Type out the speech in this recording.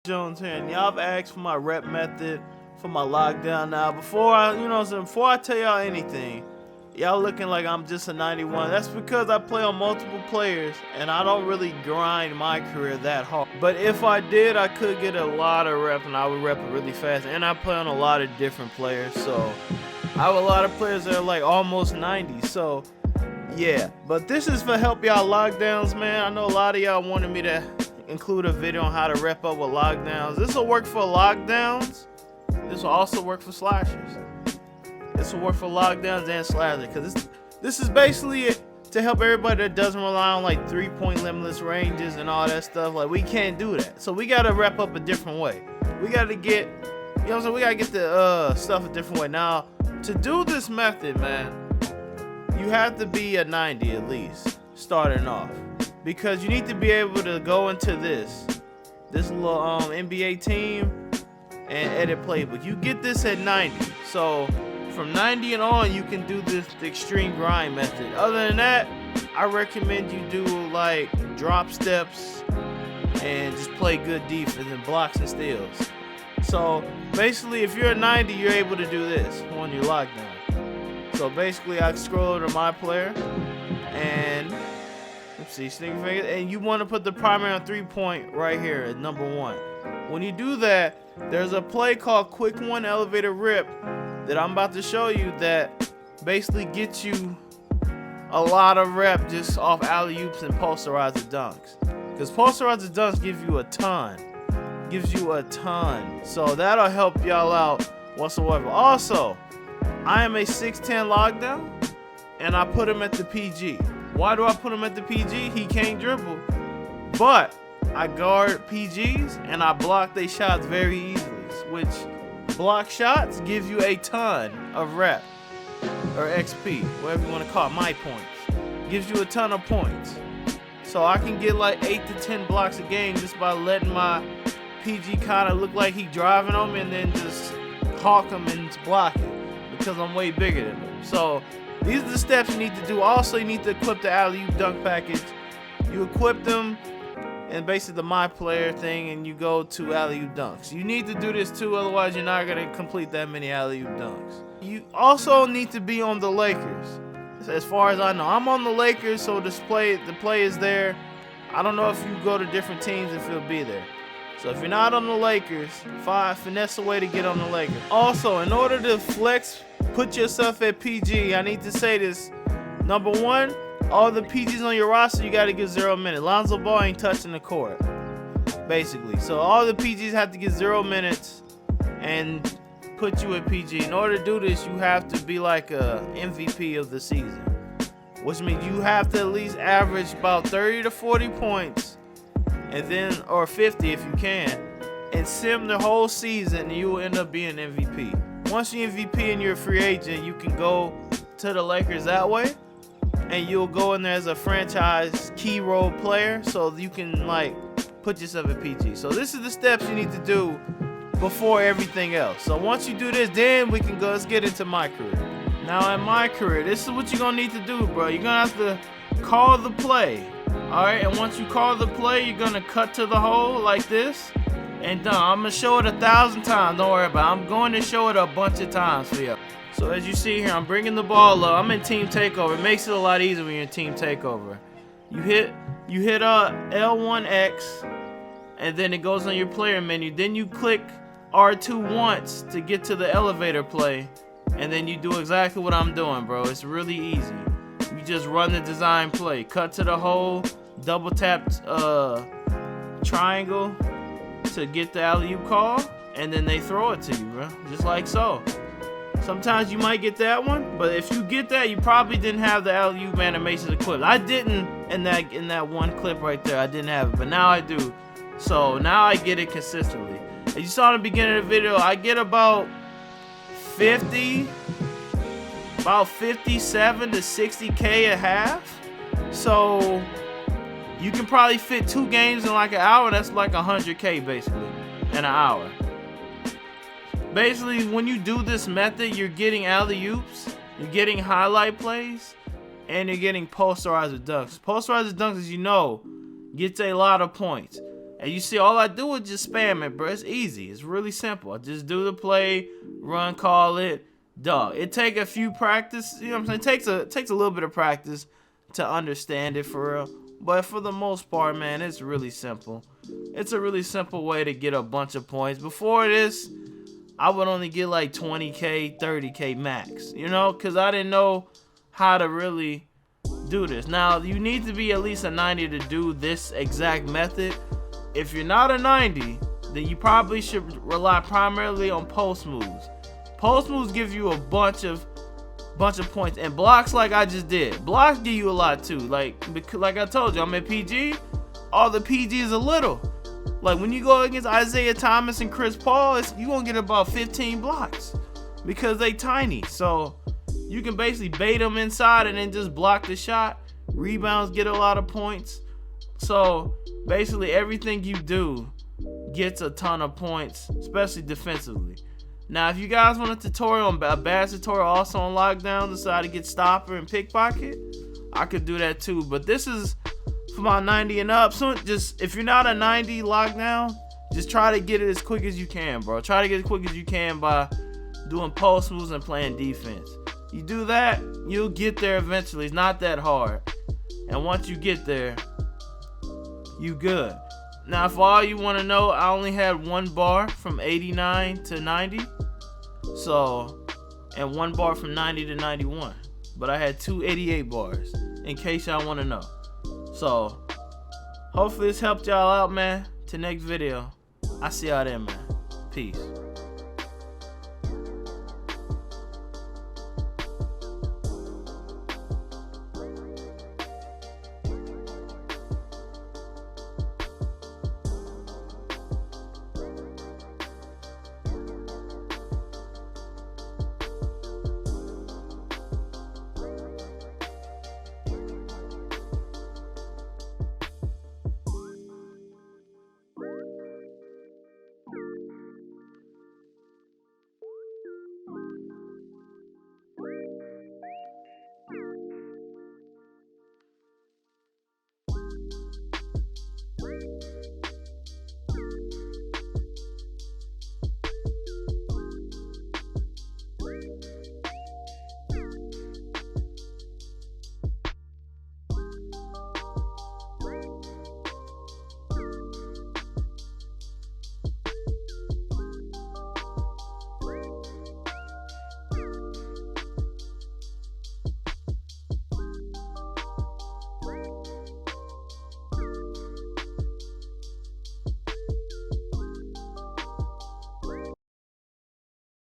Jones here, and y'all have asked for my rep method for my lockdown. Now, before I tell y'all anything, y'all looking like I'm just a 91. That's because I play on multiple players, and I don't really grind my career that hard. But if I did, I could get a lot of reps, and I would rep it really fast. And I play on a lot of different players, so I have a lot of players that are like almost 90. So yeah, but this is for help y'all lockdowns, man. I know a lot of y'all wanted me to include a video on how to rep up with lockdowns. This will work for lockdowns. This will also work for slashers. This will work for lockdowns and slashers, because this is basically it to help everybody that doesn't rely on like 3-point limitless ranges and all that stuff. Like, we can't do that, so we gotta rep up a different way. We gotta get, you know what I'm saying, we gotta get the stuff a different way. Now, to do this method, man, you have to be a 90 at least starting off, because you need to be able to go into this little NBA team and edit playbook. You get this at 90, so from 90 and on you can do the extreme grind method. Other than that, I recommend you do like drop steps and just play good defense and blocks and steals. So basically, if you're a 90, you're able to do this on your lockdown. So basically, I scroll over to my player, and let's see, sneaker fingers, and you want to put the primary on 3-point right here at number 1. When you do that, there's a play called Quick 1 Elevator Rip that I'm about to show you that basically gets you a lot of rep just off alley-oops and posterizer dunks. Because posterizer dunks give you a ton. So that'll help y'all out whatsoever. Also, I am a 6'10 lockdown, and I put him at the PG. Why do I put him at the PG? He can't dribble, but I guard PGs and I block their shots very easily, which block shots gives you a ton of rep, or XP, whatever you want to call it, my points. Gives you a ton of points. So I can get like 8 to 10 blocks a game just by letting my PG kind of look like he driving on me and then just hawk him and block it, because I'm way bigger than him. So these are the steps you need to do. Also, you need to equip the alley-oop dunk package. You equip them and basically the my player thing, and you go to alley-oop dunks. You need to do this too, otherwise you're not going to complete that many alley-oop dunks. You also need to be on the Lakers. As far as I know, I'm on the Lakers, so the play is there. I don't know if you go to different teams if it'll be there. So if you're not on the Lakers, finesse a way to get on the Lakers. Also, in order to flex, put yourself at PG, I need to say this. Number 1, all the PGs on your roster, you got to get 0 minutes. Lonzo Ball ain't touching the court, basically. So all the PGs have to get 0 minutes and put you at PG. In order to do this, you have to be like a MVP of the season, which means you have to at least average about 30 to 40 points, and then, or 50 if you can, and sim the whole season, and you will end up being MVP. Once you're MVP and you're a free agent, you can go to the Lakers that way, and you'll go in there as a franchise key role player, so you can like put yourself at PG. So this is the steps you need to do before everything else. So once you do this, then we can go, let's get into my career. Now in my career, this is what you're gonna need to do, bro. You're gonna have to call the play. Alright, and once you call the play, you're gonna cut to the hole like this, and done. I'm gonna show it 1,000 times, don't worry about it. I'm going to show it a bunch of times for you. So as you see here, I'm bringing the ball up. I'm in team takeover. It makes it a lot easier when you're in team takeover. You hit L1X, and then it goes on your player menu. Then you click R2 once to get to the elevator play, and then you do exactly what I'm doing, bro. It's really easy. You just run the design play, cut to the hole, double tap triangle to get the alley-oop call, and then they throw it to you, bro, just like so. Sometimes you might get that one, but if you get that, you probably didn't have the alley-oop animations equipped. I didn't in that one clip right there. I didn't have it, but now I do. So now I get it consistently. As you saw in the beginning of the video, I get about 57 to 60K a half. So you can probably fit 2 games in like an hour. That's like 100K basically in an hour. Basically, when you do this method, you're getting alley-oops, you're getting highlight plays, and you're getting posterizer dunks. Posterizer dunks, as you know, gets a lot of points. And you see, all I do is just spam it, bro. It's easy. It's really simple. I just do the play, run, call it, dog. It take a few practice. You know what I'm saying? It takes a little bit of practice to understand it for real. But for the most part, man, it's really simple. It's a really simple way to get a bunch of points. Before this, I would only get like 20K, 30K max. You know, because I didn't know how to really do this. Now, you need to be at least a 90 to do this exact method. If you're not a 90, then you probably should rely primarily on post moves. Post moves give you a bunch of points, and blocks like I just did. Blocks give you a lot too. Like I told you, I'm in PG. All the PGs are little. Like when you go against Isaiah Thomas and Chris Paul, you gonna get about 15 blocks because they tiny. So you can basically bait them inside and then just block the shot. Rebounds get a lot of points. So basically everything you do gets a ton of points, especially defensively. Now, if you guys want a tutorial, a bad tutorial also on lockdown, decide to get stopper and pickpocket, I could do that too. But this is for my 90 and up. So just, if you're not a 90 lockdown, just try to get it as quick as you can, bro. Try to get it as quick as you can by doing post moves and playing defense. You do that, you'll get there eventually. It's not that hard. And once you get there, you good. Now, for all you want to know, I only had one bar from 89 to 90. So, and one bar from 90 to 91. But I had 288 bars, in case y'all want to know. So, hopefully this helped y'all out, man. Till next video. I see y'all there, man. Peace.